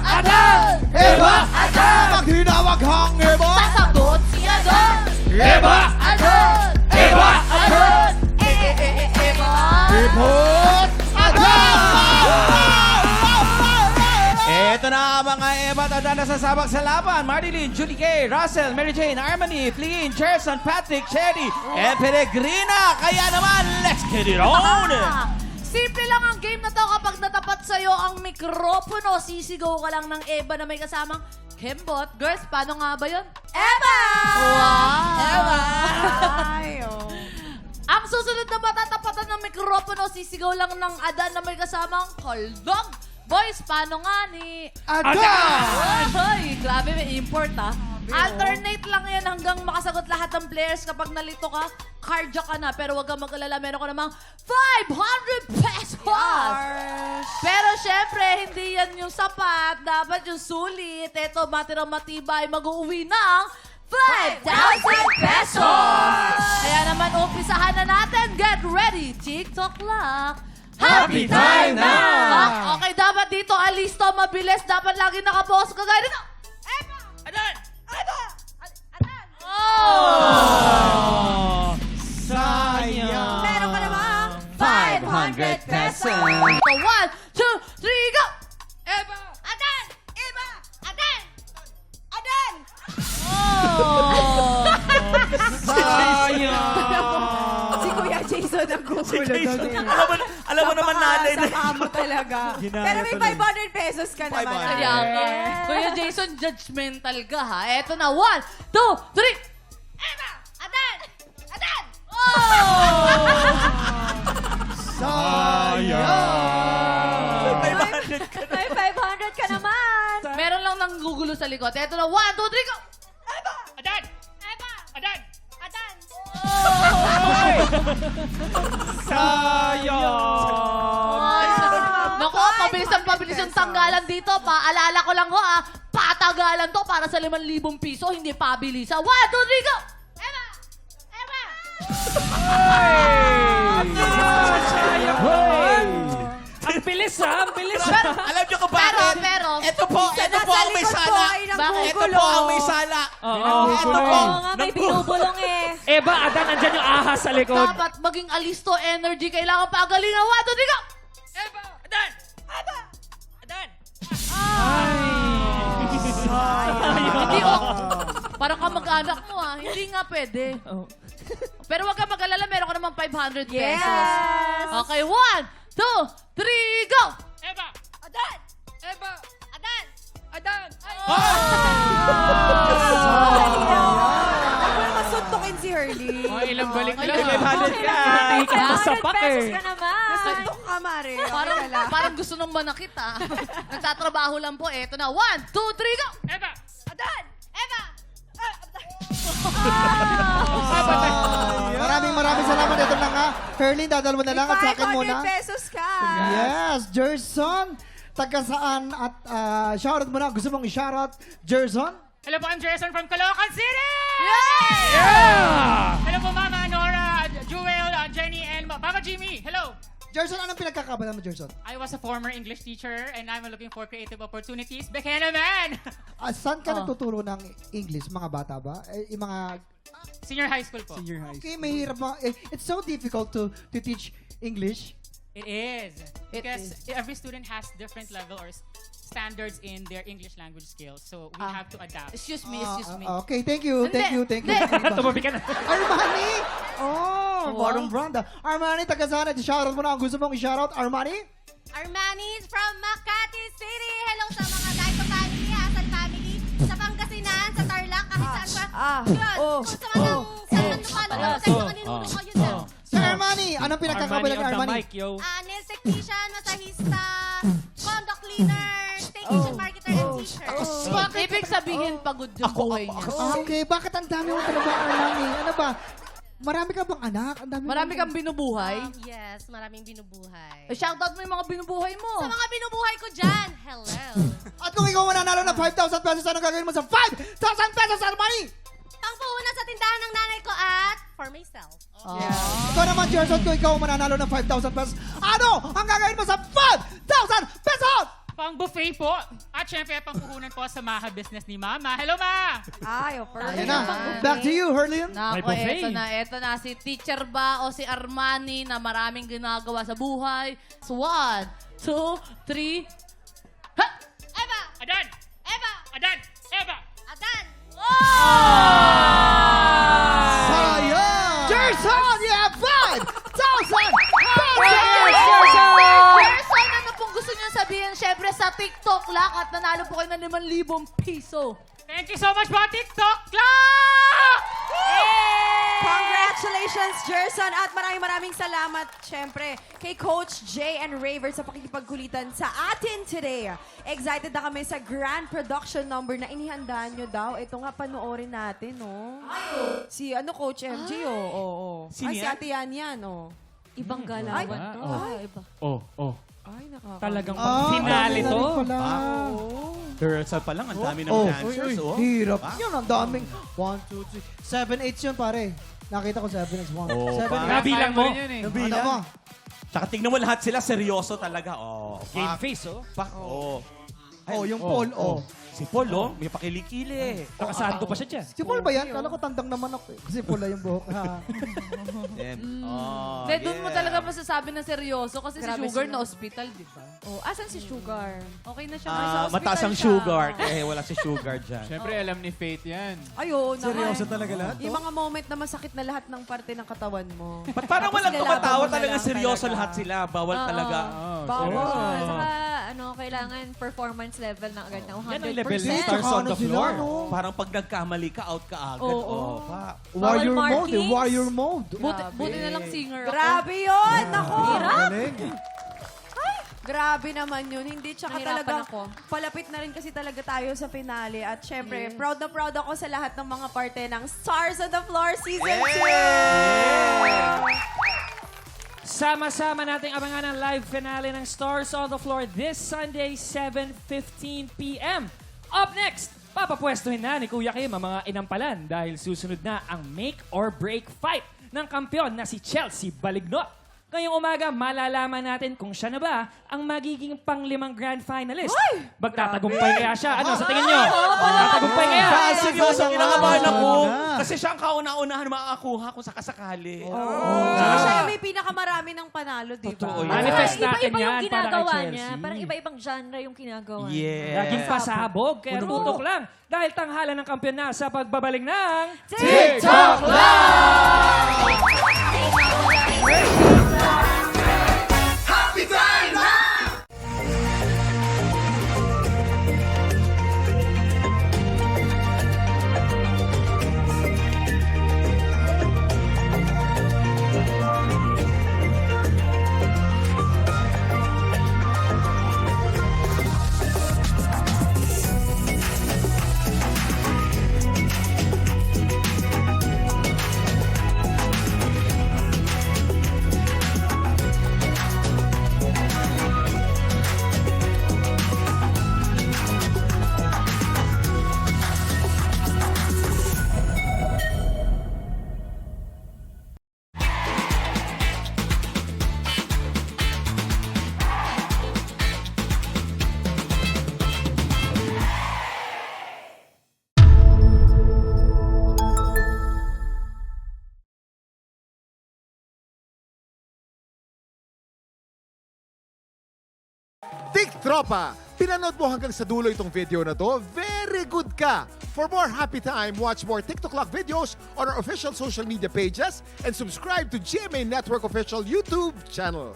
Adan! Eva! Adan! Pag tinawag hang Eva! Sasagot si Adan! Eva! Adan! Eva! Adan! Eva! Ipot! Eto na mga Eva at Adan na sasabak sa laban. Marlene, Julie Kay, Russell, Mary Jane, Armani, Fleeing, Gerson, Patrick, Cherry, and Peregrina. Kaya naman, let's get it on! Simple lang ang game na to kapag natapat sa'yo ang mikropono. Sisigaw ka lang ng Eva na may kasamang Kembot. Girls, paano nga ba yun? Eva! Wow! Eva! Ang susunod na matatapatan ng mikropono, sisigaw lang ng Adan na may kasamang Kaldog. Boys, paano nga ni... Adan! Ay, grabe, may import Alternate lang yan hanggang makasagot lahat ng players. Kapag nalito ka, cardiac ka na. Pero wag kang mag-alala, meron ko namang 500 pesos! Pero syempre, hindi yan yung sapat. Dapat yung sulit. Ito, matirang matibay, mag-uwi ng 5,000 pesos! Kaya naman, umpisahan na natin. Get ready, TikTok clock. Happy time now! Okay, dapat dito, alisto, mabilis. Dapat lagi nakapost. Kagaya dito. Eva! Adan! Adan! Oh! Sayang! Meron ka naman 500 pesos! So, 1, 2, 3, go! Eva! Adan! Eva! Adan! Adan! Oh! Sayang! Si Kuya Jason ang gugulo doon eh. Alam mo naman natin. Napakasama mo talaga. Ginaya Pero may tuloy. 500 pesos ka naman. 500. Kaya nga. Kuya Jason, judgmental ka ha. Eto na, 1, 2, 3! Eva! Adan! Adan! Oh! Sayang! May 500 ka naman. Meron lang nang gugulo sa likod. Eto na, 1, 2, 3, go! Adan! Eva! Adan! Adan! Sayang! Naku, pabilis ang tanggalan dito. Paalala ko lang ho patagalan to para sa 5,000 piso, hindi pabilisan. 1, 2, 3, go! Eva! Eva! Ang bilis Ang bilis Alam niyo kung bakit? Pero, Ito po ang may sala. Bakit? Ito po ang may sala. Ito po. Oo nga, may binubulong eh. Eva, Adan, andyan yung ahas sa likod. dapat maging alisto energy. Kailangan pagalingan. 1, 2, 3, go! Eva! Adan! Eva! Adan! Hindi, parang kamag-anak mo Hindi nga pwede. Pero wag ka mag-alala, meron ka naman 500 pesos. Yes! Okay, 1, 2, 3, go! Eva! Adan! Eva! Adan! Adan! Huwag mo naman suntukin si Hurley. Ilang balik Okay lang. lang. 500 ka. Ika pa sa 500 pak pesos eh. ka naman. Suntok ka, Mare. Parang gusto nang manakit Nagtatrabaho lang po. Eto na. 1, 2, 3, go! Eva! Adan! Eva! Maraming salamat. Ito lang Herlin, dadal mo na lang at sa akin 500 muna. pesos ka. Yes, Gerson. Taga saan at shoutout mo na. Gusto mong i-shoutout, Gerson? Hello po, I'm Jason from Caloocan City! Yeah! Hello po, Mama Nora, Jewel, Jenny, and Papa Jimmy. Hello! Gerson, anong pinagkakabalan mo, Gerson? I was a former English teacher and I'm looking for creative opportunities. Beke naman! Saan ka nagtuturo ng English? Mga bata ba? Yung mga... Senior high school po. Okay, mahirap mga... It's so difficult to teach English. It is. It Because every student has different level or standards in their English language skills. So we have to adapt. Excuse me. Okay, thank you. Hindi. Tumabi ka na. Armani! Oh, parang brand Armani, taga saan? Shoutout mo na ang gusto mong i-shoutout. Armani? Armani's from Makati City. Hello sa mga Daito family, Hasan family, sa Pangasinan, sa Tarlac, kahit saan pa. Yun, kung sa mga saan lumalabas sa inyo, kanino ko yun lang. Sir Armani, anong pinagkakabalan ng Armani? Nail technician, masahista, condo cleaner, technician, marketer, and teacher. Ibig sabihin, pagod yung buhay niya. Okay, bakit ang dami mo trabaho, Armani? Ano ba? Marami ka bang anak? Ang dami Marami kang binubuhay. Yes, maraming binubuhay. Shoutout mo yung mga binubuhay mo. Sa mga binubuhay ko dyan, hello. At kung ikaw mananalo ng 5,000 pesos, anong gagawin mo sa 5,000 pesos, Armani? Pangpuhunan sa tindahan ng nanay ko at for myself. Ikaw naman, Gerson, kung ikaw mananalo ng 5,000 pesos, ano ang gagawin mo sa 5,000 pesos? Pang buffet po. At syempre, pang puhunan po sa Maha Business ni Mama. Hello, Ma! Ay, oh, perfect. Ayan na. Back to you, Herlian. Nako, buffet. eto na. Si Teacher ba o si Armani na maraming ginagawa sa buhay. So, 1, 2, 3. Ha! Eva! Adan! Eva! Adan! Eva! Adan! Sayang! Jerson, you have 5,000! Person, ano pong gusto niyo sabihin? Syempre sa TikTok lang at nanalo po kayo ng 5,000 piso. Thank you so much po, TikTok Clock! Congratulations, Jerson! At maraming salamat, syempre, kay Coach Jay and Raver sa pakikipagkulitan sa atin today. Excited na kami sa grand production number na inihanda nyo daw. Ito nga, panoorin natin, no? Si, Coach MJ, oh. Sino Si yan? Ate Yan, oh. Ibang Ay, galawan to. Iba. Ay, nakaka... Talagang Ah, finale dami na to. rin pala. Rehearsal pa lang, ang dami ng Oh, dancers, oh. hirap. Ah. Yun, ang daming. 1, 2, 3. 7, 8 yun, pare. Nakita ko 7, 8. 1, Oh, 7, pa. 8. Nabilang mo. Ano ba? Tsaka tignan mo lahat sila, seryoso talaga. Oh, Game face, oh. Oh, yung Paul, oh. Si Paul, oh, may pakilikili. Nakasanto pa siya dyan. Si Paul ba yan? Kala ko tandang naman ako eh. Kasi pula yung buhok. Ha. Oh, Hindi, doon mo talaga masasabi na seryoso kasi Grabe si Sugar sila. na hospital, di ba? Oh, asan si Sugar? Okay na siya. May sa hospital mataas ang siya. sugar, kaya wala si sugar dyan. Siyempre, alam ni Faith yan. Ayun, Seryoso talaga lahat, Yung mga moment na masakit na lahat ng parte ng katawan mo. Ba't parang Tapos walang nilalaban tumatawa mo na talaga lang seryoso talaga. lahat sila. Bawal talaga. Bawal. Saka, kailangan performance level na agad na 100%. Yan ang level ng Stars stars on ano the sila, floor. no? Parang pag nagkamali ka, out ka agad. Oh, pa. Warrior Bawal mode eh. markings. Warrior mode. Buti na lang singer ako. Grabe yun! Nako! Galing. Grabe naman yun. Hindi, tsaka Nahirapan talaga, ako. palapit na rin kasi talaga tayo sa finale. At syempre, proud na proud ako sa lahat ng mga parte ng Stars on the Floor Season 2! Sama-sama nating abangan ang live finale ng Stars on the Floor this Sunday, 7:15 p.m. Up next, papapwestuhin na ni Kuya Kim ang mga inampalan dahil susunod na ang make or break fight ng kampiyon na si Chelsea Balignot. Ngayong umaga, malalaman natin kung siya na ba ang magiging pang-5 grand finalist. Magtatagumpay kaya siya? Ano sa tingin nyo? Magtatagumpay kaya? Dahil seryoso, kinakabahan ako. na. Kasi siya ang kauna-unahan makakakuha kung sakasakali. Tsaka siya yung may pinakamarami ng panalo, di ba? Totoo yan. Manifest natin Iba-iba yung yan para kay ginagawa Chelsea. niya. Parang iba-ibang genre yung ginagawa niya. Yeah. Laging pasabog, kaya tutok lang. Dahil tanghalan ng kampiyon na sa pagbabaling ng... TikTok Tropa, pinanood mo hanggang sa dulo itong video na to? Very good ka! For more happy time, watch more TikTok Clock videos on our official social media pages and subscribe to GMA Network official YouTube channel.